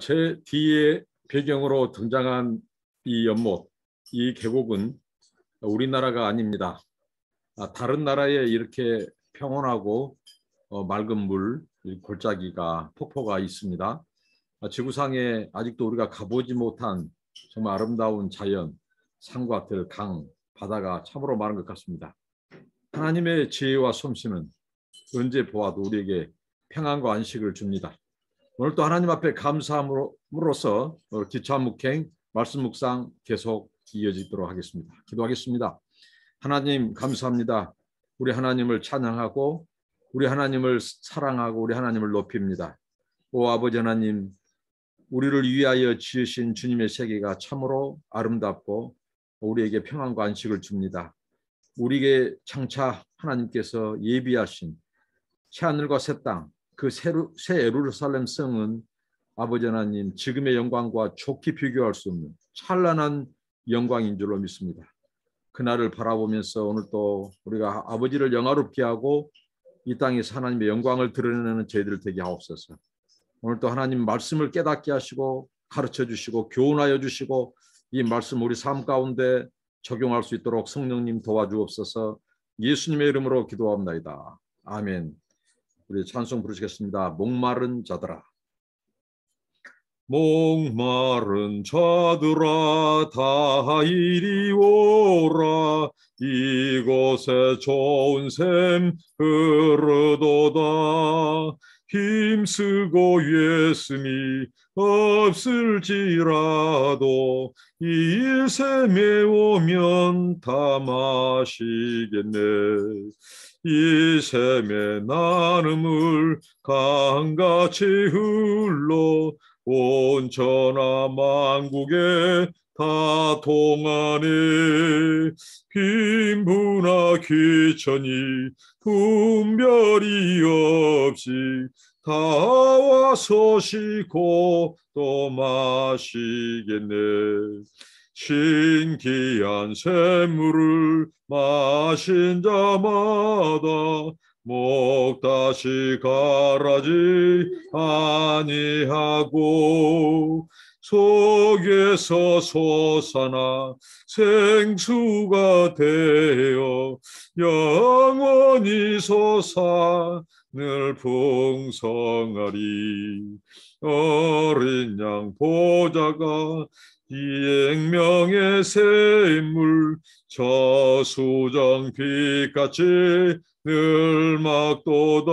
제 뒤에 배경으로 등장한 이 연못, 이 계곡은 우리나라가 아닙니다. 다른 나라에 이렇게 평온하고 맑은 물, 골짜기가, 폭포가 있습니다. 지구상에 아직도 우리가 가보지 못한 정말 아름다운 자연, 산과 들, 강, 바다가 참으로 많은 것 같습니다. 하나님의 지혜와 솜씨는 언제 보아도 우리에게 평안과 안식을 줍니다. 오늘 또 하나님 앞에 감사함으로써 기차 묵행, 말씀 묵상 계속 이어지도록 하겠습니다. 기도하겠습니다. 하나님 감사합니다. 우리 하나님을 찬양하고 우리 하나님을 사랑하고 우리 하나님을 높입니다. 오 아버지 하나님, 우리를 위하여 지으신 주님의 세계가 참으로 아름답고 우리에게 평안과 안식을 줍니다. 우리에게 장차 하나님께서 예비하신 새하늘과 새 땅, 그 새 예루살렘 성은 아버지 하나님 지금의 영광과 좋게 비교할 수 없는 찬란한 영광인 줄로 믿습니다. 그날을 바라보면서 오늘 또 우리가 아버지를 영화롭게 하고 이 땅에서 하나님의 영광을 드러내는 저희들 되게 하옵소서. 오늘 또 하나님 말씀을 깨닫게 하시고 가르쳐 주시고 교훈하여 주시고 이 말씀 우리 삶 가운데 적용할 수 있도록 성령님 도와주옵소서. 예수님의 이름으로 기도합니다. 아멘. 우리 찬송 부르시겠습니다. 목마른 자들아. 목마른 자들아 다 이리 오라. 이곳에 좋은 샘 흐르도다. 힘쓰고 예수님이 없을지라도 이 샘에 오면 다 마시겠네. 이 샘의 나눔을 강같이 흘러 온 천하 만국에 다 통하네. 빈부나 귀천이 분별이 없이 다 와서 싣고 또 마시겠네. 신기한 샘물을 마신 자마다 목 다시 가라지 아니하고 속에서 솟아나 생수가 되어 영원히 솟아 늘 풍성하리. 어린 양 보좌가 이행명의 샘물 저수정 빛같이 늘 막도다.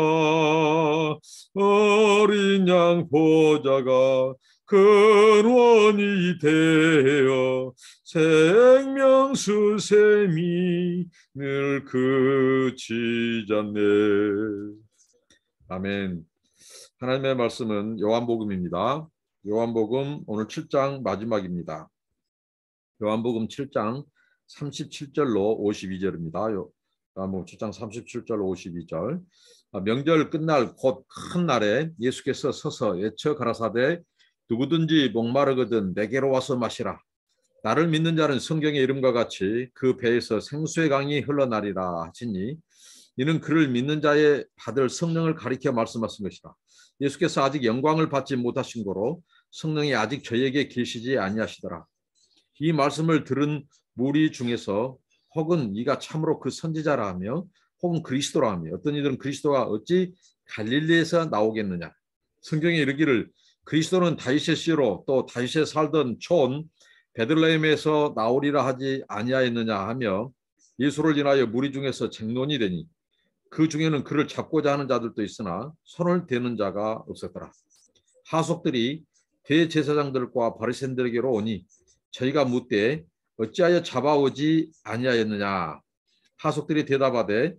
어린 양 보좌가 근원이 되어 생명수 샘이 늘 그치지 않네. 아멘. 하나님의 말씀은 요한복음입니다. 요한복음 오늘 7장 마지막입니다. 요한복음 7장 37절로 52절입니다. 요한복음 7장 37절로 52절. 명절 끝날 곧 큰 날에 예수께서 서서 외쳐 가라사대 누구든지 목마르거든 내게로 와서 마시라. 나를 믿는 자는 성경의 이름과 같이 그 배에서 생수의 강이 흘러나리라 하시니 이는 그를 믿는 자의 받을 성령을 가리켜 말씀하신 것이라. 예수께서 아직 영광을 받지 못하신 거로 성령이 아직 저에게 계시지 아니하시더라. 이 말씀을 들은 무리 중에서 혹은 이가 참으로 그 선지자라 하며 혹은 그리스도라 하며 어떤 이들은 그리스도가 어찌 갈릴리에서 나오겠느냐. 성경에 이르기를 그리스도는 다윗의 씨로 또 다윗에 살던 촌 베들레헴에서 나오리라 하지 아니하였느냐 하며 예수를 인하여 무리 중에서 쟁론이 되니 그 중에는 그를 잡고자 하는 자들도 있으나 손을 대는 자가 없었더라. 하속들이 대제사장들과 바리새인들에게로 오니 저희가 묻되 어찌하여 잡아오지 아니하였느냐. 하속들이 대답하되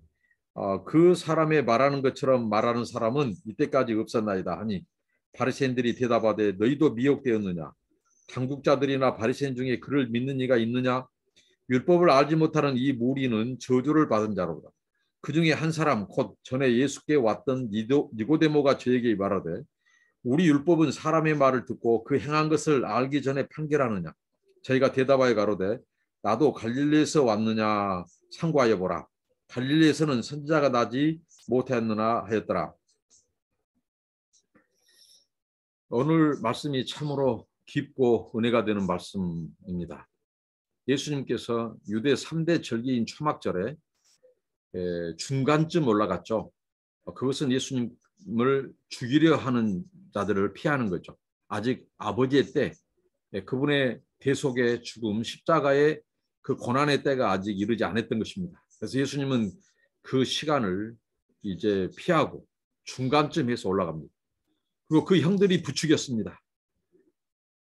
그 사람의 말하는 것처럼 말하는 사람은 이때까지 없었나이다 하니 바리새인들이 대답하되 너희도 미혹되었느냐. 당국자들이나 바리새인 중에 그를 믿는 이가 있느냐. 율법을 알지 못하는 이 무리는 저주를 받은 자로다. 그 중에 한 사람 곧 전에 예수께 왔던 니고데모가 저에게 말하되 우리 율법은 사람의 말을 듣고 그 행한 것을 알기 전에 판결하느냐. 저희가 대답하여 가로되 나도 갈릴리에서 왔느냐 상고하여 보라. 갈릴리에서는 선지자가 나지 못하였느냐 하였더라. 오늘 말씀이 참으로 깊고 은혜가 되는 말씀입니다. 예수님께서 유대 3대 절기인 초막절에 중간쯤 올라갔죠. 그것은 예수님을 죽이려 하는 자들을 피하는 거죠. 아직 아버지의 때, 그분의 대속의 죽음, 십자가의 그 고난의 때가 아직 이르지 않았던 것입니다. 그래서 예수님은 그 시간을 이제 피하고 중간쯤에서 올라갑니다. 그리고 그 형들이 부추겼습니다.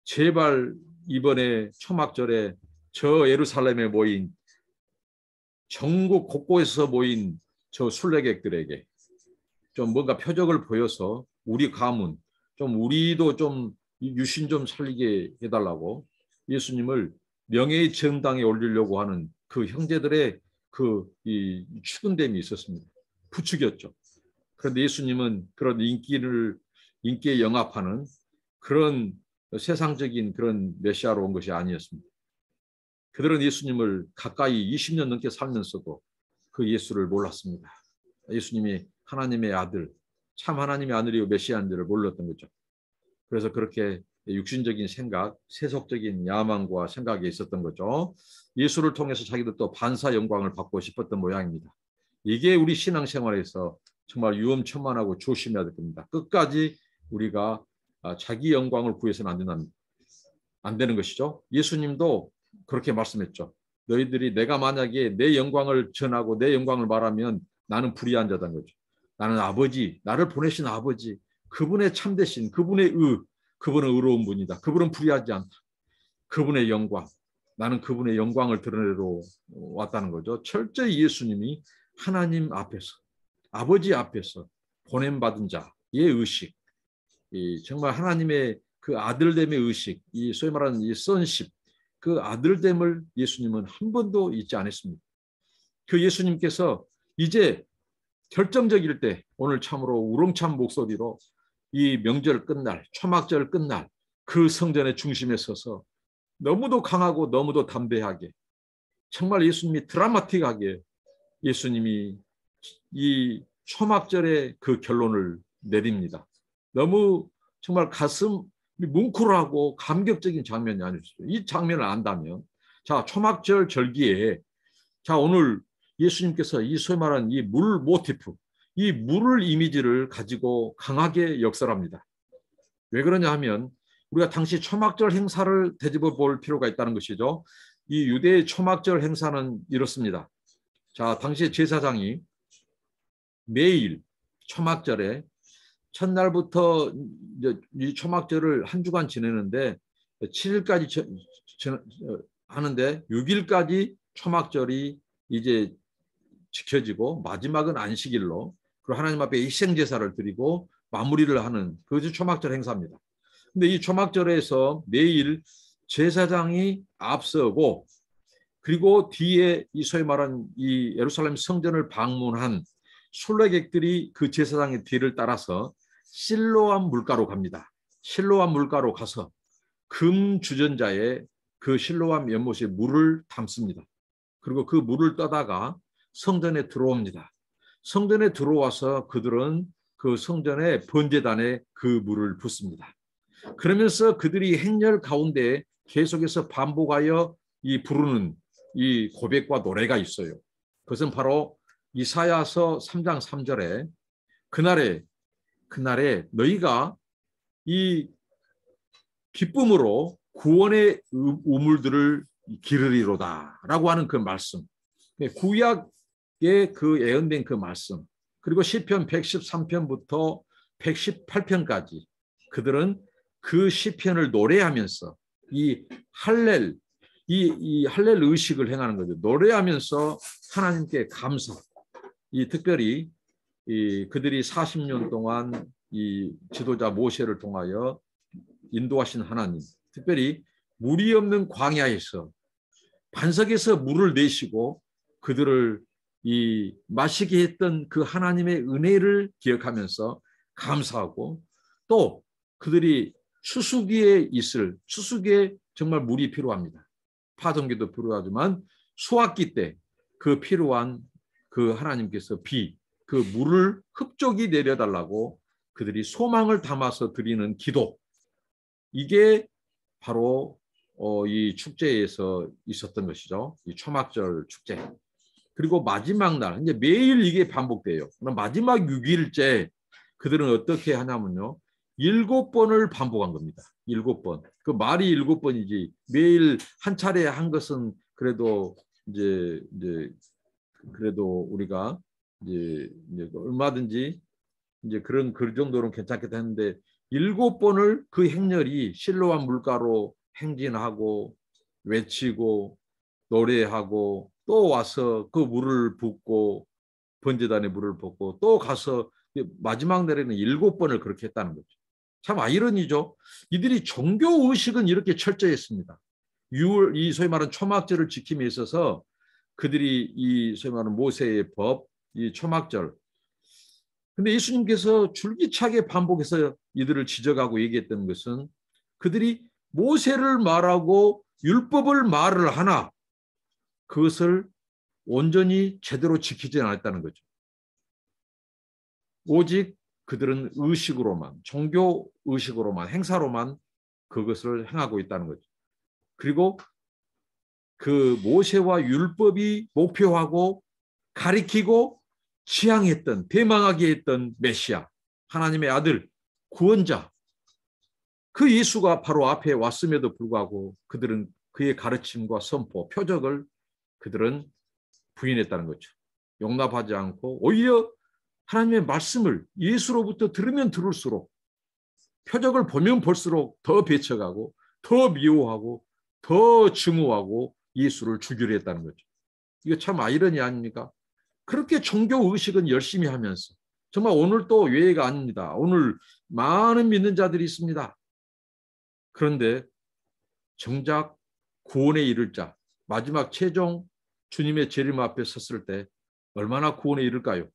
제발 이번에 초막절에 저 예루살렘에 모인 전국 곳곳에서 모인 저 순례객들에게 좀 뭔가 표적을 보여서 우리 가문 좀 우리도 좀 유신 좀 살리게 해달라고 예수님을 명예의 정당에 올리려고 하는 그 형제들의 그 이 추근됨이 있었습니다. 부추겼죠. 그런데 예수님은 그런 인기에 영합하는 그런 세상적인 그런 메시아로 온 것이 아니었습니다. 그들은 예수님을 가까이 20년 넘게 살면서도 그 예수를 몰랐습니다. 예수님이 하나님의 아들, 참 하나님의 아들이요 메시아인 줄을 몰랐던 거죠. 그래서 그렇게 육신적인 생각, 세속적인 야망과 생각이 있었던 거죠. 예수를 통해서 자기도 또 반사 영광을 받고 싶었던 모양입니다. 이게 우리 신앙생활에서 정말 위험천만하고 조심해야 될 겁니다. 끝까지 우리가 자기 영광을 구해서는 안 되는 것이죠. 예수님도 그렇게 말씀했죠. 너희들이 내가 만약에 내 영광을 전하고 내 영광을 말하면 나는 불의한 자다는 거죠. 나는 아버지, 나를 보내신 아버지, 그분의 참되신, 그분은 의로운 분이다. 그분은 불의하지 않다. 그분의 영광, 나는 그분의 영광을 드러내러 왔다는 거죠. 철저히 예수님이 하나님 앞에서, 아버지 앞에서 보냄받은 자의 의식, 정말 하나님의 그 아들됨의 의식, 이 소위 말하는 이 선십, 그 아들됨을 예수님은 한 번도 잊지 않았습니다. 그 예수님께서 이제 결정적일 때 오늘 참으로 우렁찬 목소리로 이 명절 끝날, 초막절 끝날 그 성전의 중심에 서서 너무도 강하고 너무도 담대하게 정말 예수님이 드라마틱하게 예수님이 이 초막절의 그 결론을 내립니다. 너무 정말 가슴 뭉클하고 감격적인 장면이 아니었어요. 이 장면을 안다면 자 초막절 절기에 자 오늘 예수님께서 이 소위 말하는 이 물 모티프 이 물을 이미지를 가지고 강하게 역설합니다. 왜 그러냐 하면 우리가 당시 초막절 행사를 되짚어 볼 필요가 있다는 것이죠. 이 유대의 초막절 행사는 이렇습니다. 자 당시 제사장이 매일 초막절에 첫날부터 이제 이 초막절을 한 주간 지내는데 7일까지 하는데 6일까지 초막절이 이제 지켜지고 마지막은 안식일로 그리고 하나님 앞에 희생제사를 드리고 마무리를 하는 그것이 초막절 행사입니다. 근데 이 초막절에서 매일 제사장이 앞서고 그리고 뒤에 이 소위 말한 이 예루살렘 성전을 방문한 순례객들이 그 제사장의 뒤를 따라서 실로암 물가로 갑니다. 실로암 물가로 가서 금 주전자에 그 실로암 연못에 물을 담습니다. 그리고 그 물을 떠다가 성전에 들어옵니다. 성전에 들어와서 그들은 그 성전의 번제단에 그 물을 붓습니다. 그러면서 그들이 행렬 가운데 계속해서 반복하여 이 부르는 이 고백과 노래가 있어요. 그것은 바로 이사야서 3장 3절에 그날에 너희가 이 기쁨으로 구원의 우물들을 기르리로다 라고 하는 그 말씀. 구약의 그 예언된 그 말씀. 그리고 시편 113편부터 118편까지 그들은 그 시편을 노래하면서 이 할렐 의식을 행하는 거죠. 노래하면서 하나님께 감사. 특별히 그들이 40년 동안 이 지도자 모세를 통하여 인도하신 하나님, 특별히 물이 없는 광야에서 반석에서 물을 내시고 그들을 마시게 했던 그 하나님의 은혜를 기억하면서 감사하고 또 그들이 추수기에 정말 물이 필요합니다. 파종기도 필요하지만 수확기 때 그 필요한 그 하나님께서 그 물을 흡족이 내려달라고 그들이 소망을 담아서 드리는 기도, 이게 바로 이 축제에서 있었던 것이죠. 이 초막절 축제. 그리고 마지막 날 이제 매일 이게 반복돼요. 마지막 6일째 그들은 어떻게 하냐면요. 7번을 반복한 겁니다. 7번. 그 말이 7번이지 매일 한 차례 한 것은 그래도 이제 그래도 우리가 이제 얼마든지 이제 그 정도는 괜찮겠다 했는데 7번을 그 행렬이 실로암 물가로 행진하고 외치고 노래하고 또 와서 그 물을 붓고 번제단에 물을 붓고 또 가서 마지막 날에는 7번을 그렇게 했다는 거죠. 참 아이러니죠. 이들이 종교 의식은 이렇게 철저했습니다. 이 소위 말하는 초막절을 지킴에 있어서 그들이 이 소위 말하는 모세의 법, 이 초막절. 근데 예수님께서 줄기차게 반복해서 이들을 지적하고 얘기했던 것은 그들이 모세를 말하고 율법을 말을 하나 그것을 온전히 제대로 지키지 않았다는 거죠. 오직 그들은 의식으로만, 종교 의식으로만, 행사로만 그것을 행하고 있다는 거죠. 그리고 그 모세와 율법이 목표하고 가리키고 지향했던, 대망하게 했던 메시아, 하나님의 아들, 구원자, 그 예수가 바로 앞에 왔음에도 불구하고 그들은 그의 가르침과 선포, 표적을 그들은 부인했다는 거죠. 용납하지 않고 오히려 하나님의 말씀을 예수로부터 들으면 들을수록 표적을 보면 볼수록 더 배척하고 더 미워하고 더 증오하고 예수를 죽이려 했다는 거죠. 이거 참 아이러니 아닙니까? 그렇게 종교 의식은 열심히 하면서 정말 오늘 또 예외가 아닙니다. 오늘 많은 믿는 자들이 있습니다. 그런데 정작 구원에 이를 자, 마지막 최종 주님의 재림 앞에 섰을 때 얼마나 구원에 이를까요?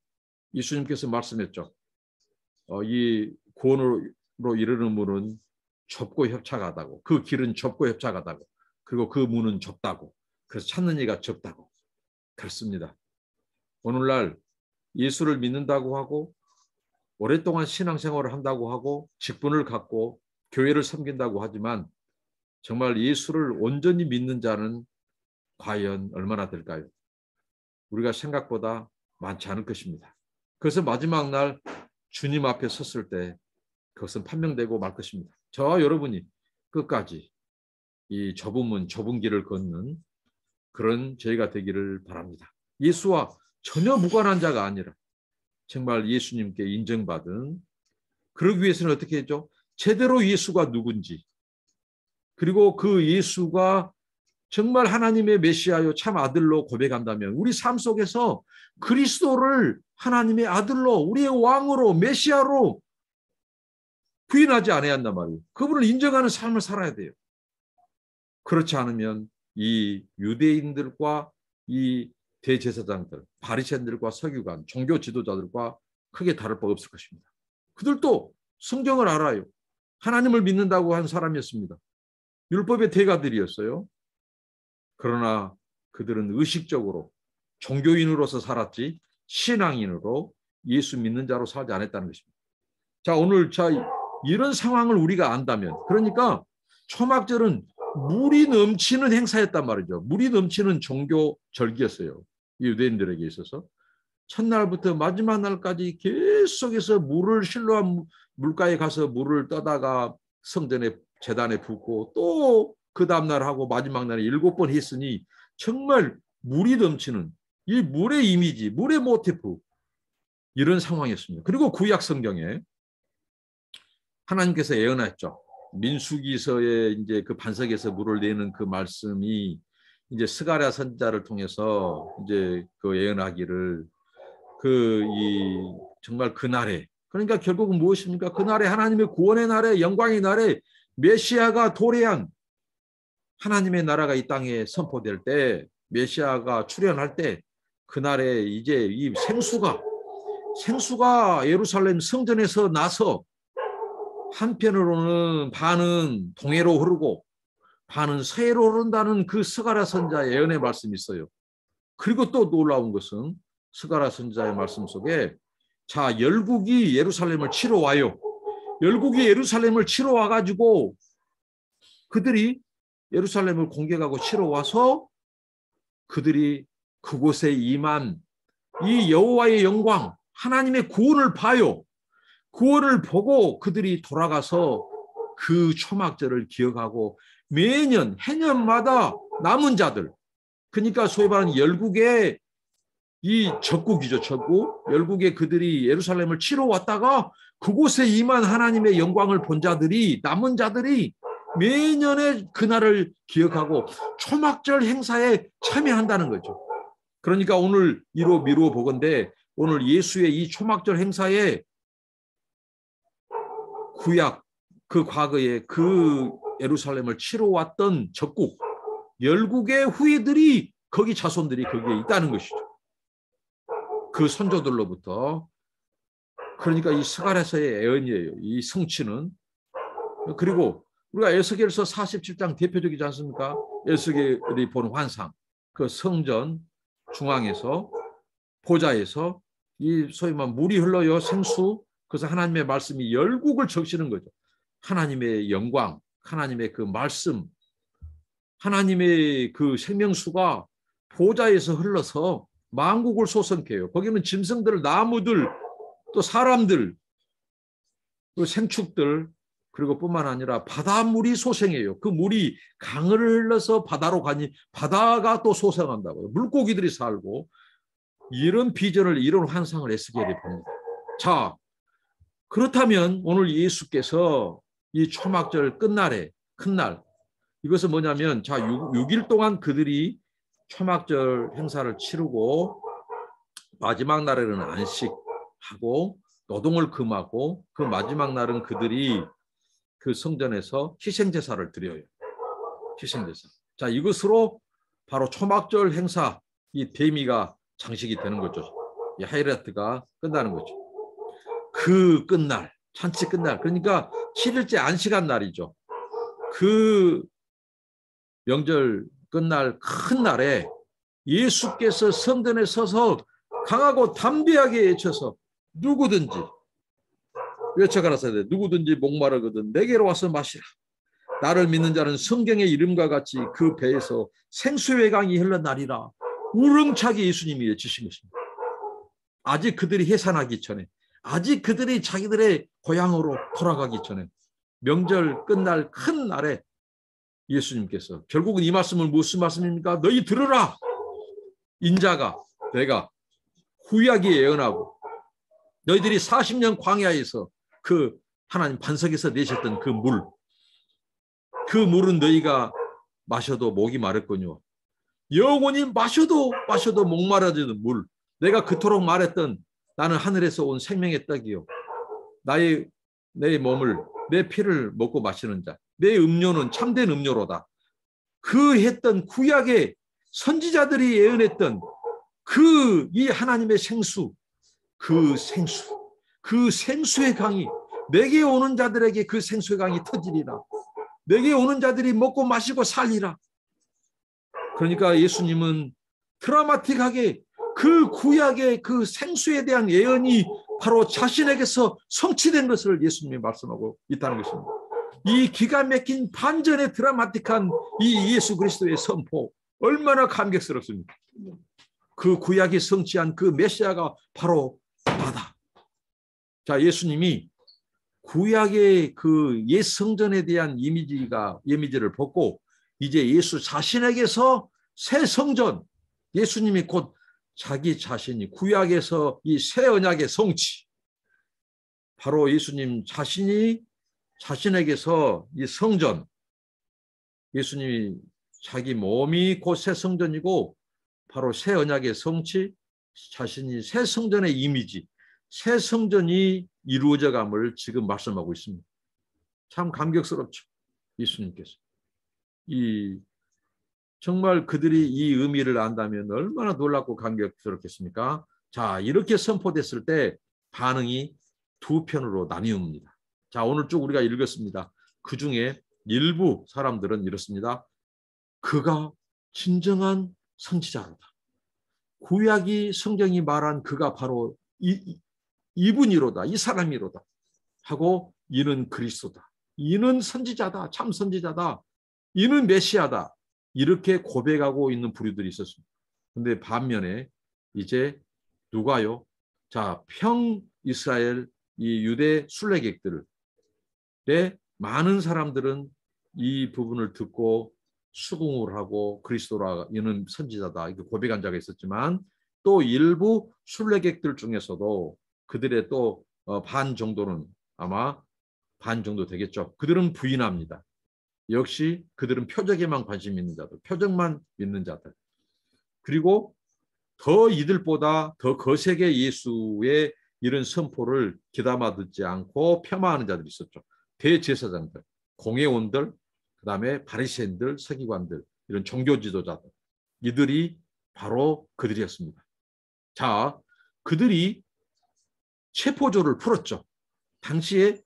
예수님께서 말씀했죠. 이 구원으로 이르는 문은 좁고 협착하다고, 그 길은 좁고 협착하다고, 그리고 그 문은 좁다고, 그래서 찾는 이가 적다고. 그렇습니다. 오늘날 예수를 믿는다고 하고 오랫동안 신앙생활을 한다고 하고 직분을 갖고 교회를 섬긴다고 하지만 정말 예수를 온전히 믿는 자는 과연 얼마나 될까요? 우리가 생각보다 많지 않을 것입니다. 그래서 마지막 날 주님 앞에 섰을 때 그것은 판명되고 말 것입니다. 저와 여러분이 끝까지 이 좁은 문, 좁은 길을 걷는 그런 저희가 되기를 바랍니다. 예수와 전혀 무관한 자가 아니라 정말 예수님께 인정받은, 그러기 위해서는 어떻게 했죠? 제대로 예수가 누군지, 그리고 그 예수가 정말 하나님의 메시아요 참 아들로 고백한다면 우리 삶 속에서 그리스도를 하나님의 아들로, 우리의 왕으로, 메시아로 부인하지 않아야 한단 말이에요. 그분을 인정하는 삶을 살아야 돼요. 그렇지 않으면 이 유대인들과 이 대제사장들, 바리새인들과 서기관, 종교 지도자들과 크게 다를 바 없을 것입니다. 그들도 성경을 알아요. 하나님을 믿는다고 한 사람이었습니다. 율법의 대가들이었어요. 그러나 그들은 의식적으로 종교인으로서 살았지 신앙인으로 예수 믿는 자로 살지 않았다는 것입니다. 자, 오늘 이런 상황을 우리가 안다면, 그러니까 초막절은 물이 넘치는 행사였단 말이죠. 물이 넘치는 종교 절기였어요. 유대인들에게 있어서. 첫날부터 마지막 날까지 계속해서 물을 실로암 물가에 가서 물을 떠다가 성전에 제단에 붓고 또 그 다음날 하고 마지막 날에 7번 했으니 정말 물이 넘치는 이 물의 이미지, 물의 모티프, 이런 상황이었습니다. 그리고 구약 성경에 하나님께서 예언했죠. 민수기서의 이제 그 반석에서 물을 내는 그 말씀이 이제 스가랴 선지자를 통해서 이제 그 예언하기를 정말 그 날에, 그러니까 결국은 무엇입니까? 그 날에 하나님의 구원의 날에, 영광의 날에 메시아가 도래한 하나님의 나라가 이 땅에 선포될 때, 메시아가 출현할 때 그날에 이제 이 생수가 예루살렘 성전에서 나서 한편으로는 반은 동해로 흐르고 반은 서해로 흐른다는 그 스가랴 선지자의 예언의 말씀이 있어요. 그리고 또 놀라운 것은 스가랴 선지자의 말씀 속에 열국이 예루살렘을 치러 와요. 열국이 예루살렘을 치러 와가지고 그들이 예루살렘을 공격하고 치러 와서 그들이 그곳에 임한 이 여호와의 영광, 하나님의 구원을 봐요. 구원을 보고 그들이 돌아가서 그 초막절을 기억하고 매년 해년마다 남은 자들, 그러니까 소위 말하는 열국의 이 적국이죠. 적국. 열국의 그들이 예루살렘을 치러 왔다가 그곳에 임한 하나님의 영광을 본 자들이, 남은 자들이 매년의 그날을 기억하고 초막절 행사에 참여한다는 거죠. 그러니까 오늘 이로 미루어 보건대 오늘 예수의 이 초막절 행사에 구약 그 과거에 그 예루살렘을 치러 왔던 적국, 열국의 후예들이 거기 자손들이 거기에 있다는 것이죠. 그 선조들로부터. 그러니까 이 스가랴서의 예언이에요. 이 성취는. 그리고 우리가 에스겔서 47장 대표적이지 않습니까? 에스겔이 본 환상. 그 성전 중앙에서 보좌에서 이 소위 말 물이 흘러요. 생수. 그래서 하나님의 말씀이 열국을 적시는 거죠. 하나님의 영광, 하나님의 그 말씀, 하나님의 그 생명수가 보좌에서 흘러서 만국을 소성케 해요. 거기는 짐승들, 나무들, 또 사람들, 그 생축들, 그리고 뿐만 아니라 바닷물이 소생해요. 그 물이 강을 흘러서 바다로 가니 바다가 또 소생한다고요. 물고기들이 살고. 이런 비전을, 이런 환상을 에스겔이 봅니다. 자, 그렇다면 오늘 예수께서 이 초막절 끝날에, 큰날, 이것은 뭐냐면, 자, 6일 동안 그들이 초막절 행사를 치르고 마지막 날에는 안식하고 노동을 금하고 그 마지막 날은 그들이 그 성전에서 희생제사를 드려요. 희생제사. 자, 이것으로 바로 초막절 행사, 이 대미가 장식이 되는 거죠. 이 하이라이트가 끝나는 거죠. 그 끝날, 잔치 끝날, 그러니까 7일째 안식한 날이죠. 그 명절 끝날 큰 날에 예수께서 성전에 서서 강하고 담대하게 외쳐서 누구든지 외쳐가라사대 누구든지 목마르거든 내게로 와서 마시라. 나를 믿는 자는 성경의 이름과 같이 그 배에서 생수의 강이 흘러나리라. 우렁차게 예수님이 외치신 것입니다. 아직 그들이 해산하기 전에, 아직 그들이 자기들의 고향으로 돌아가기 전에, 명절 끝날 큰 날에 예수님께서 결국은 이 말씀을 무슨 말씀입니까? 너희 들으라. 인자가, 내가 구약이 예언하고 너희들이 40년 광야에서 그 하나님 반석에서 내셨던 그 물, 그 물은 너희가 마셔도 목이 마르거니와 영원히 마셔도 목마르지는 물, 내가 그토록 말했던 나는 하늘에서 온 생명의 떡이요 내 몸을, 내 피를 먹고 마시는 자, 내 음료는 참된 음료로다. 그 했던 구약의 선지자들이 예언했던 그 이 하나님의 생수, 그 생수의 강이, 내게 오는 자들에게 그 생수의 강이 터지리라. 내게 오는 자들이 먹고 마시고 살리라. 그러니까 예수님은 드라마틱하게 그 구약의 그 생수에 대한 예언이 바로 자신에게서 성취된 것을 예수님이 말씀하고 있다는 것입니다. 이 기가 막힌 반전의 드라마틱한 이 예수 그리스도의 선포, 얼마나 감격스럽습니까? 그 구약이 성취한 그 메시아가 바로 나다. 자, 예수님이 구약의 그 옛 성전에 대한 이미지를 벗고 이제 예수 자신에게서 새 성전, 예수님이 곧 자기 자신이 구약에서 이 새 언약의 성취, 바로 예수님 자신이 자신에게서 이 성전, 예수님이 자기 몸이 곧 새 성전이고 바로 새 언약의 성취, 자신이 새 성전의 이미지, 새 성전이 이루어져감을 지금 말씀하고 있습니다. 참 감격스럽죠. 예수님께서. 정말 그들이 이 의미를 안다면 얼마나 놀랍고 감격스럽겠습니까? 자, 이렇게 선포됐을 때 반응이 두 편으로 나뉘옵니다. 자, 오늘 쭉 우리가 읽었습니다. 그 중에 일부 사람들은 이렇습니다. 그가 진정한 선지자로다. 구약이 성경이 말한 그가 바로 이분이로다. 이 사람이로다. 하고 이는 그리스도다. 이는 선지자다. 참 선지자다. 이는 메시아다. 이렇게 고백하고 있는 부류들이 있었습니다. 근데 반면에 이제 누가요? 자, 이스라엘 이 유대 순례객들의 많은 사람들은 이 부분을 듣고 수긍을 하고 그리스도라 이는 선지자다 이렇게 고백한 자가 있었지만 또 일부 순례객들 중에서도 그들의 또 반 정도는 아마 반 정도 되겠죠. 그들은 부인합니다. 역시 그들은 표적에만 관심 있는 자들, 표적만 믿는 자들. 그리고 더 이들보다 더 거세게 예수의 이런 선포를 귀담아 듣지 않고 폄하하는 자들이 있었죠. 대제사장들, 공회원들, 그다음에 바리새인들, 서기관들, 이런 종교 지도자들. 이들이 바로 그들이었습니다. 자, 그들이 체포조를 풀었죠. 당시에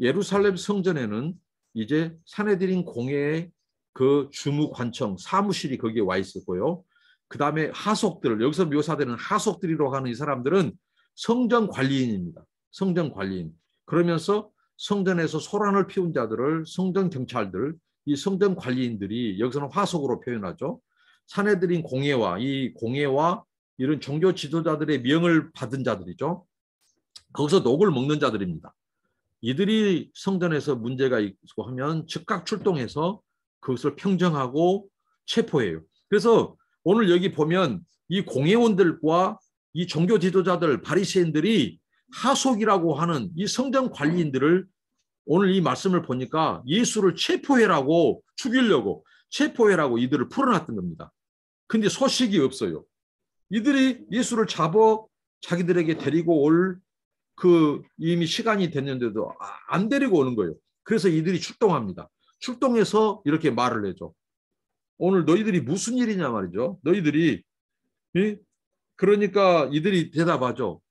예루살렘 성전에는 이제 산헤드린 공회의 그 주무관청 사무실이 거기에 와 있었고요. 그 다음에 하속들, 여기서 묘사되는 하속들이라고 하는 이 사람들은 성전 관리인입니다. 성전 관리인. 그러면서 성전에서 소란을 피운 자들을 성전 경찰들, 이 성전 관리인들이 여기서는 화속으로 표현하죠. 산헤드린 공회와 이 공회와 이런 종교 지도자들의 명을 받은 자들이죠. 거기서 녹을 먹는 자들입니다. 이들이 성전에서 문제가 있고 하면 즉각 출동해서 그것을 평정하고 체포해요. 그래서 오늘 여기 보면 이 공회원들과 이 종교 지도자들, 바리새인들이 하속이라고 하는 이 성전 관리인들을 오늘 이 말씀을 보니까 예수를 체포해라고 죽이려고 체포해라고 이들을 풀어놨던 겁니다. 근데 소식이 없어요. 이들이 예수를 잡아 자기들에게 데리고 올 그 이미 시간이 됐는데도 안 데리고 오는 거예요. 그래서 이들이 출동합니다. 출동해서 이렇게 말을 해줘. 오늘 너희들이 무슨 일이냐 말이죠. 너희들이 그러니까 이들이 대답하죠.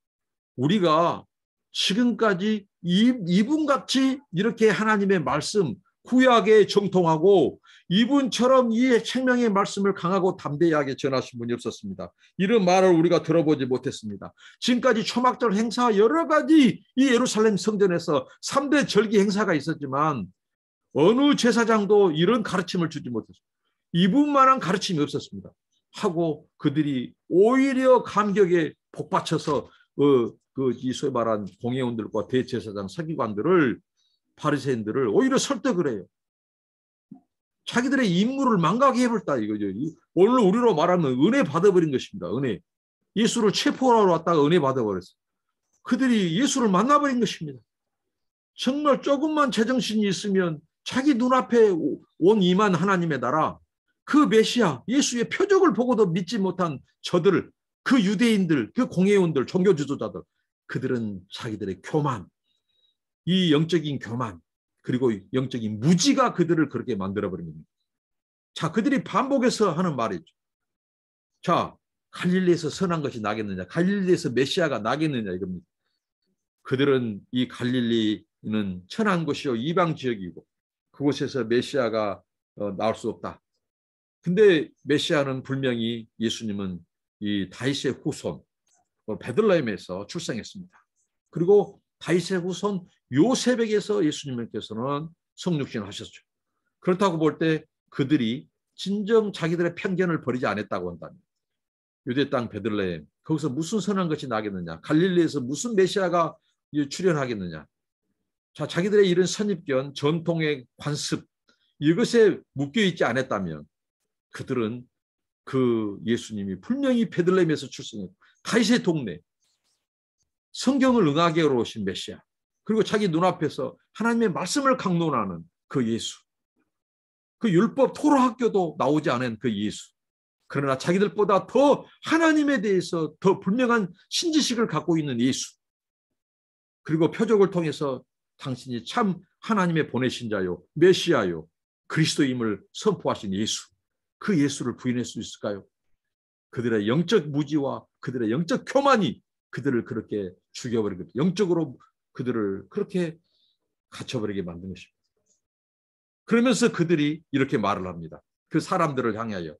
우리가 지금까지 이분같이 이렇게 하나님의 말씀 구약에 정통하고 이분처럼 이 생명의 말씀을 강하고 담대하게 전하신 분이 없었습니다. 이런 말을 우리가 들어보지 못했습니다. 지금까지 초막절 행사 여러 가지 이 예루살렘 성전에서 3대 절기 행사가 있었지만 어느 제사장도 이런 가르침을 주지 못했습니다. 이분만한 가르침이 없었습니다. 하고 그들이 오히려 감격에 복받쳐서 이 소위 말한 공회원들과 대제사장 서기관들을 바리새인들을 오히려 설득을 해요. 자기들의 임무를 망가게 해버렸다 이거죠. 오늘 우리로 말하면 은혜 받아버린 것입니다. 은혜. 예수를 체포하러 왔다가 은혜 받아버렸어요. 그들이 예수를 만나버린 것입니다. 정말 조금만 제정신이 있으면 자기 눈앞에 온 임한 하나님의 나라, 그 메시아 예수의 표적을 보고도 믿지 못한 저들, 그 유대인들, 그 공회원들, 종교 지도자들, 그들은 자기들의 교만, 이 영적인 교만 그리고 영적인 무지가 그들을 그렇게 만들어버린 겁니다. 자, 그들이 반복해서 하는 말이죠. 자, 갈릴리에서 선한 것이 나겠느냐, 갈릴리에서 메시아가 나겠느냐 이겁니다. 그들은 이 갈릴리는 천한 곳이요 이방 지역이고 그곳에서 메시아가 나올 수 없다. 근데 메시아는 분명히 예수님은 이 다윗의 후손 베들레헴에서 출생했습니다. 그리고 다윗의 후손 요셉에게서 예수님께서는 성육신을 하셨죠. 그렇다고 볼 때 그들이 진정 자기들의 편견을 버리지 않았다고 한다면 유대 땅 베들레헴 거기서 무슨 선한 것이 나겠느냐, 갈릴리에서 무슨 메시아가 출현하겠느냐. 자, 자기들의 이런 선입견, 전통의 관습 이것에 묶여있지 않았다면 그들은 그 예수님이 분명히 베들레헴에서 출생했고 다윗의 동네 성경을 응하게 오신 메시아 그리고 자기 눈앞에서 하나님의 말씀을 강론하는 그 예수, 그 율법 토라학교도 나오지 않은 그 예수, 그러나 자기들보다 더 하나님에 대해서 더 분명한 신지식을 갖고 있는 예수, 그리고 표적을 통해서 당신이 참 하나님의 보내신 자요 메시아요 그리스도임을 선포하신 예수, 그 예수를 부인할 수 있을까요? 그들의 영적 무지와 그들의 영적 교만이 그들을 그렇게 죽여버린 겁니다. 영적으로 그들을 그렇게 갇혀버리게 만든 것입니다. 그러면서 그들이 이렇게 말을 합니다. 그 사람들을 향하여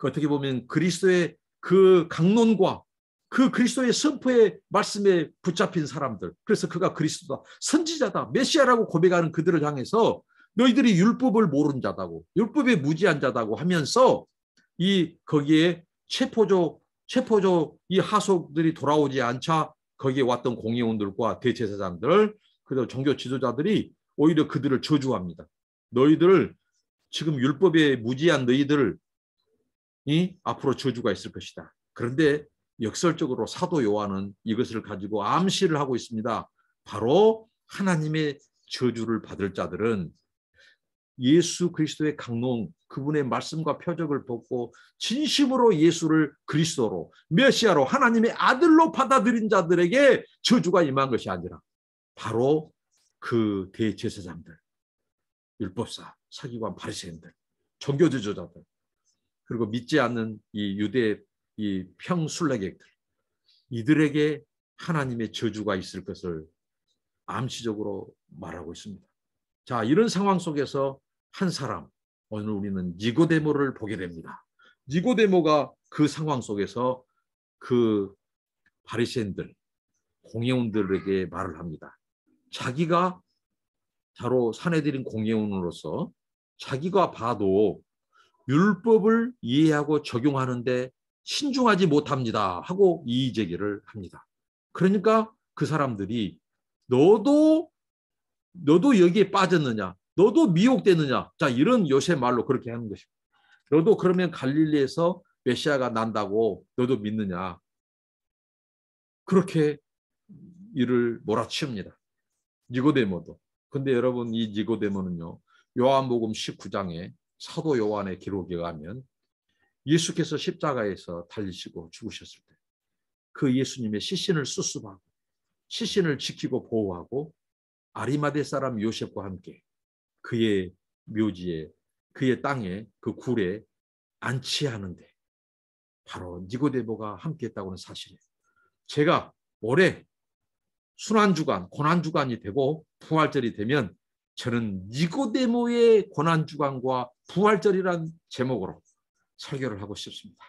어떻게 보면 그리스도의 그 강론과 그 그리스도의 선포의 말씀에 붙잡힌 사람들, 그래서 그가 그리스도다, 선지자다, 메시아라고 고백하는 그들을 향해서 너희들이 율법을 모르는 자다고, 율법에 무지한 자다고 하면서 이 거기에 체포조 이 하속들이 돌아오지 않자 거기에 왔던 공회원들과 대제사장들 그리고 종교 지도자들이 오히려 그들을 저주합니다. 너희들 지금 율법에 무지한 너희들 앞으로 저주가 있을 것이다. 그런데 역설적으로 사도 요한은 이것을 가지고 암시를 하고 있습니다. 바로 하나님의 저주를 받을 자들은 예수 그리스도의 강론, 그분의 말씀과 표적을 보고 진심으로 예수를 그리스도로, 메시아로, 하나님의 아들로 받아들인 자들에게 저주가 임한 것이 아니라 바로 그 대제사장들, 율법사, 서기관, 바리새인들, 종교 지도자들, 그리고 믿지 않는 이 유대 이 평순례객들, 이들에게 하나님의 저주가 있을 것을 암시적으로 말하고 있습니다. 자, 이런 상황 속에서 한 사람, 오늘 우리는 니고데모를 보게 됩니다. 니고데모가 그 상황 속에서 그 바리새인들, 공회원들에게 말을 합니다. 자기가 바로 사내들인 공회원으로서 자기가 봐도 율법을 이해하고 적용하는데 신중하지 못합니다 하고 이의 제기를 합니다. 그러니까 그 사람들이 너도 여기에 빠졌느냐, 너도 미혹되느냐, 자, 이런 요새 말로 그렇게 하는 것입니다. 너도 그러면 갈릴리에서 메시아가 난다고 너도 믿느냐, 그렇게 이를 몰아치웁니다. 니고데모도. 근데 여러분, 이 니고데모는요, 요한복음 19장에 사도 요한의 기록에 가면 예수께서 십자가에서 달리시고 죽으셨을 때 그 예수님의 시신을 수습하고 시신을 지키고 보호하고 아리마대 사람 요셉과 함께 그의 묘지에, 그의 땅에, 그 굴에 안치하는데 바로 니고데모가 함께했다고는 사실이에요. 제가 올해 순환주간, 고난주간이 되고 부활절이 되면 저는 니고데모의 고난주간과 부활절이란 제목으로 설교를 하고 싶습니다.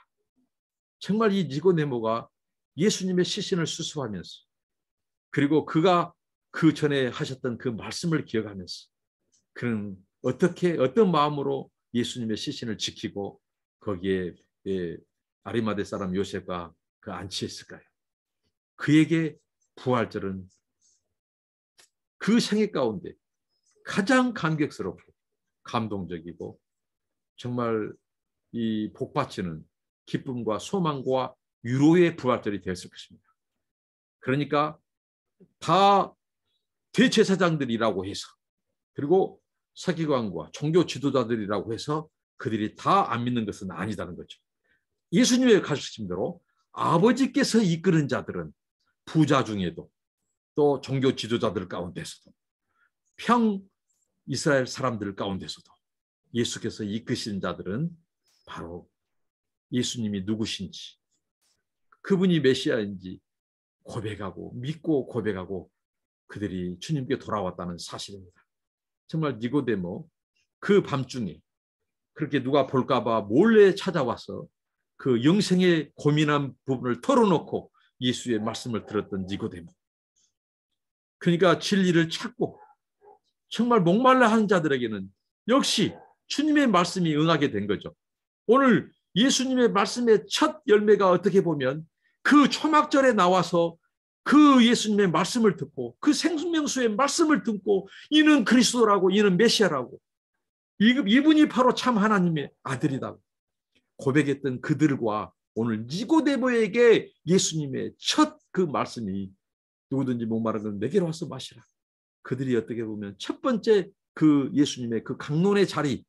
정말 이 니고데모가 예수님의 시신을 수습하면서 그리고 그가 그 전에 하셨던 그 말씀을 기억하면서 그는 어떤 마음으로 예수님의 시신을 지키고 거기에 아리마대 사람 요셉과 그 안치했을까요? 그에게 부활절은 그 생애 가운데 가장 감격스럽고 감동적이고 정말 이 복받치는 기쁨과 소망과 위로의 부활절이 되었을 것입니다. 그러니까 다 대제사장들이라고 해서 그리고 서기관과 종교 지도자들이라고 해서 그들이 다 안 믿는 것은 아니다는 거죠. 예수님의 가르치심대로 아버지께서 이끄는 자들은 부자 중에도 또 종교 지도자들 가운데서도 평 이스라엘 사람들 가운데서도 예수께서 이끄신 자들은 바로 예수님이 누구신지 그분이 메시아인지 고백하고 믿고 고백하고 그들이 주님께 돌아왔다는 사실입니다. 정말 니고데모 그 밤중에 그렇게 누가 볼까 봐 몰래 찾아와서 그 영생에 고민한 부분을 털어놓고 예수의 말씀을 들었던 니고데모. 그러니까 진리를 찾고 정말 목말라 한 자들에게는 역시 주님의 말씀이 응하게 된 거죠. 오늘 예수님의 말씀의 첫 열매가 어떻게 보면 그 초막절에 나와서 그 예수님의 말씀을 듣고 그 생명수의 말씀을 듣고 이는 그리스도라고 이는 메시아라고 이분이 바로 참 하나님의 아들이라고 고백했던 그들과 오늘 니고데모에게 예수님의 첫 그 말씀이 누구든지 목마른 건 내게로 와서 마시라. 그들이 어떻게 보면 첫 번째 그 예수님의 그 강론의 자리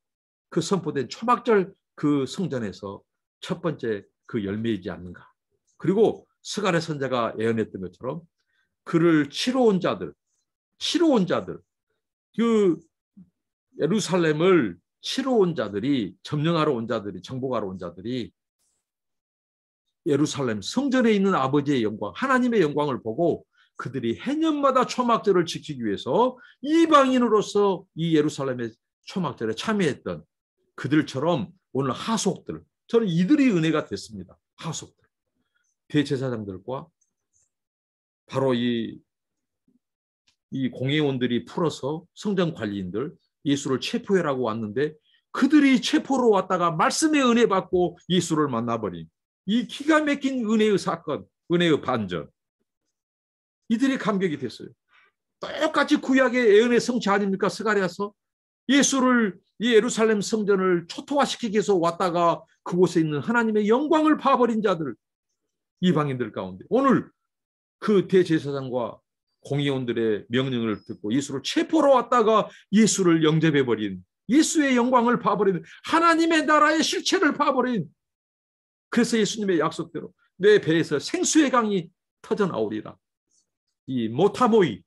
그 선포된 초막절 그 성전에서 첫 번째 그 열매이지 않는가. 그리고 스가랴 선지자가 예언했던 것처럼 그를 치러 온 자들 그 예루살렘을 치러 온 자들이 점령하러 온 자들이 정복하러 온 자들이 예루살렘 성전에 있는 아버지의 영광 하나님의 영광을 보고 그들이 해년마다 초막절을 지키기 위해서 이방인으로서 이 예루살렘의 초막절에 참여했던 그들처럼 오늘 하속들 저는 이들이 은혜가 됐습니다. 하속들 대제사장들과 바로 이 공회원들이 풀어서 성전 관리인들 예수를 체포해라고 왔는데 그들이 체포로 왔다가 말씀의 은혜 받고 예수를 만나버린 이 기가 막힌 은혜의 사건, 은혜의 반전. 이들이 감격이 됐어요. 똑같이 구약의 예언의 성취 아닙니까? 스가랴서 예수를 이 예루살렘 성전을 초토화시키기 위해서 왔다가 그곳에 있는 하나님의 영광을 봐버린 자들, 이방인들 가운데 오늘 그 대제사장과 공의원들의 명령을 듣고 예수를 체포로 왔다가 예수를 영접해버린, 예수의 영광을 봐버린, 하나님의 나라의 실체를 봐버린, 그래서 예수님의 약속대로 내 배에서 생수의 강이 터져나오리라. 이 모타모이,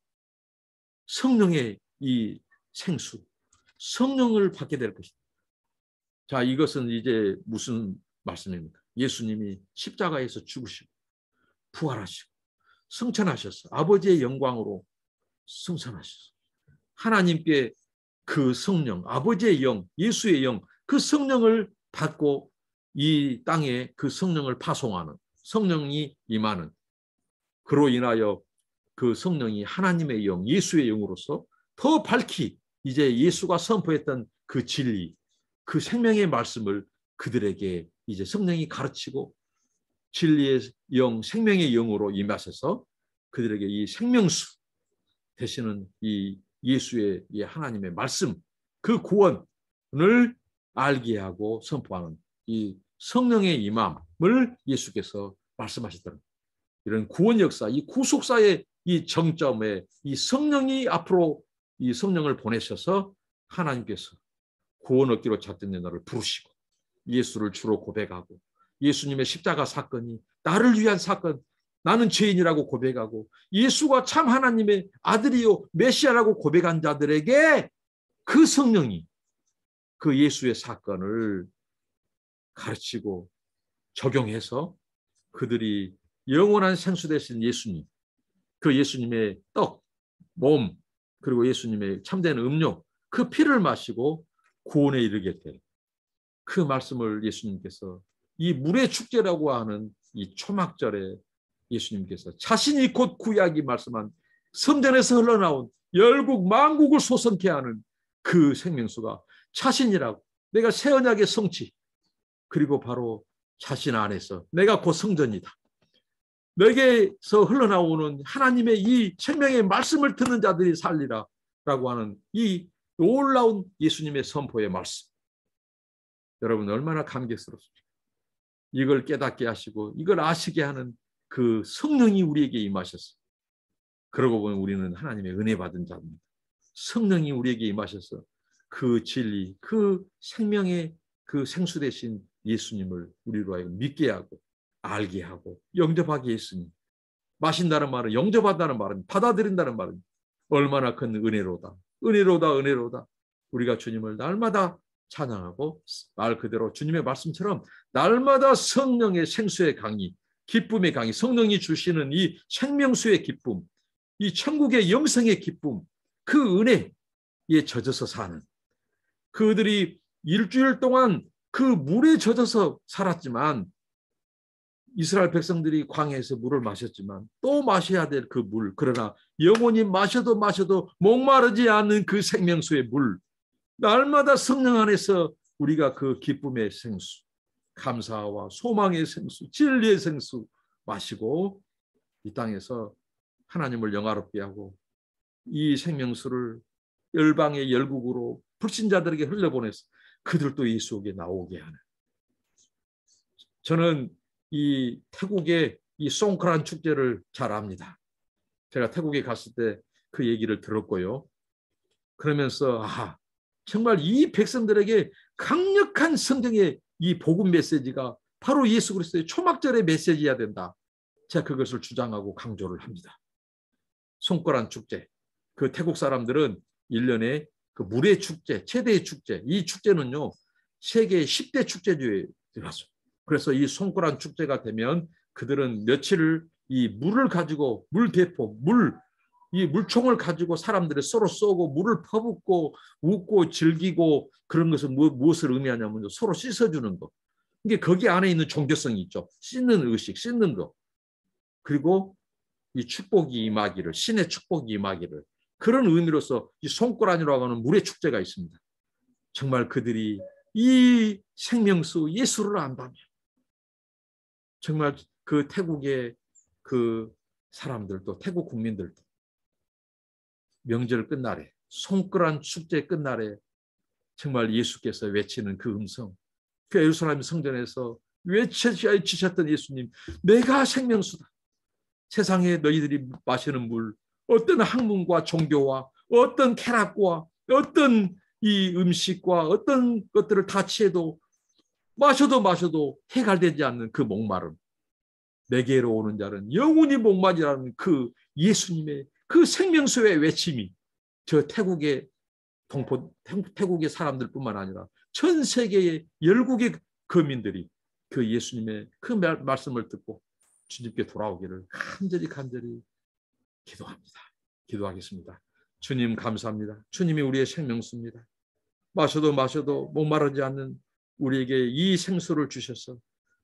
성령의 이 생수, 성령을 받게 될 것이다. 자, 이것은 이제 무슨 말씀입니까? 예수님이 십자가에서 죽으시고 부활하시고 승천하셨어. 아버지의 영광으로 승천하셨어. 하나님께 그 성령, 아버지의 영, 예수의 영, 그 성령을 받고 이 땅에 그 성령을 파송하는, 성령이 임하는, 그로 인하여 그 성령이 하나님의 영, 예수의 영으로서 더 밝히 이제 예수가 선포했던 그 진리, 그 생명의 말씀을 그들에게 이제 성령이 가르치고 진리의 영, 생명의 영으로 임하셔서 그들에게 이 생명수 되시는 이 예수의 이 하나님의 말씀, 그 구원을 알게 하고 선포하는 이 성령의 임함을 예수께서 말씀하셨다는 이런 구원 역사, 이 구속사의 이 정점에 이 성령이 앞으로 이 성령을 보내셔서 하나님께서 구원 얻기로 작정된 너를 부르시고 예수를 주로 고백하고 예수님의 십자가 사건이 나를 위한 사건, 나는 죄인이라고 고백하고 예수가 참 하나님의 아들이요 메시아라고 고백한 자들에게 그 성령이 그 예수의 사건을 가르치고 적용해서 그들이 영원한 생수 되신 예수님, 그 예수님의 떡, 몸, 그리고 예수님의 참된 음료, 그 피를 마시고 구원에 이르게 될 그 말씀을 예수님께서 이 물의 축제라고 하는 이 초막절에 예수님께서 자신이 곧 구약이 말씀한 성전에서 흘러나온 열국 만국을 소성케 하는 그 생명수가 자신이라고, 내가 새 언약의 성취, 그리고 바로 자신 안에서 내가 곧 성전이다. 내게서 흘러나오는 하나님의 이 생명의 말씀을 듣는 자들이 살리라 라고 하는 이 놀라운 예수님의 선포의 말씀. 여러분 얼마나 감격스럽습니까? 이걸 깨닫게 하시고 이걸 아시게 하는 그 성령이 우리에게 임하셨어요. 그러고 보면 우리는 하나님의 은혜 받은 자입니다. 성령이 우리에게 임하셔서 그 진리, 그 생명의 그 생수 되신 예수님을 우리로 하여금 믿게 하고 알게 하고 영접하게 했으니, 마신다는 말은 영접한다는 말은 받아들인다는 말은 얼마나 큰 은혜로다. 은혜로다, 은혜로다. 우리가 주님을 날마다 찬양하고 말 그대로 주님의 말씀처럼 날마다 성령의 생수의 강이, 기쁨의 강이, 성령이 주시는 이 생명수의 기쁨, 이 천국의 영생의 기쁨, 그 은혜에 젖어서 사는 그들이 일주일 동안 그 물에 젖어서 살았지만, 이스라엘 백성들이 광야에서 물을 마셨지만 또 마셔야 될 그 물, 그러나 영원히 마셔도 목마르지 않는 그 생명수의 물, 날마다 성령 안에서 우리가 그 기쁨의 생수, 감사와 소망의 생수, 진리의 생수 마시고 이 땅에서 하나님을 영화롭게 하고 이 생명수를 열방의 열국으로 불신자들에게 흘려보내서 그들도 예수에게 나오게 하는. 저는 이 태국의 이 송크란 축제를 잘 압니다. 제가 태국에 갔을 때 그 얘기를 들었고요. 그러면서 정말 이 백성들에게 강력한 성경의 이 복음 메시지가 바로 예수 그리스도의 초막절의 메시지여야 된다. 제가 그것을 주장하고 강조를 합니다. 송크란 축제. 그 태국 사람들은 1년에 그 물의 축제, 최대의 축제, 이 축제는요 세계 10대 축제주에 들어갔어요. 그래서 이 송크란 축제가 되면 그들은 며칠을 이 물을 가지고 물대포, 이 물총을 가지고 사람들이 서로 쏘고 물을 퍼붓고 웃고 즐기고, 그런 것은 무엇을 의미하냐면 서로 씻어주는 것. 이게 거기 안에 있는 종교성이 있죠. 씻는 의식, 씻는 것. 그리고 이 축복이 임하기를, 신의 축복이 임하기를, 그런 의미로서 이 손고라니라고 하는 물의 축제가 있습니다. 정말 그들이 이 생명수 예수를 안다면 정말 그 태국의 그 사람들도 태국 국민들도 명절 끝날에 손고란 축제 끝날에 정말 예수께서 외치는 그 음성, 그 예루살렘 성전에서 외치셨던 예수님, 내가 생명수다. 세상에 너희들이 마시는 물, 어떤 학문과 종교와 어떤 쾌락과 어떤 이 음식과 어떤 것들을 다 취해도 마셔도 해결되지 않는 그 목마름, 내게로 오는 자는 영원히 목마르라는 그 예수님의 그 생명수의 외침이 저 태국의 사람들뿐만 아니라 전 세계의 열국의 거민들이 그 예수님의 그 말씀을 듣고 주님께 돌아오기를 간절히 기도합니다. 기도하겠습니다. 주님 감사합니다. 주님이 우리의 생명수입니다. 마셔도 목마르지 않는 우리에게 이 생수를 주셔서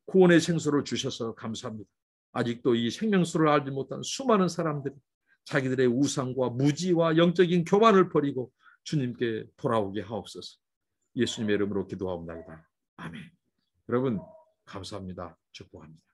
구원의 생수를 주셔서 감사합니다. 아직도 이 생명수를 알지 못한 수많은 사람들이 자기들의 우상과 무지와 영적인 교만을 버리고 주님께 돌아오게 하옵소서. 예수님의 이름으로 기도하옵나이다. 아멘. 여러분 감사합니다. 축복합니다.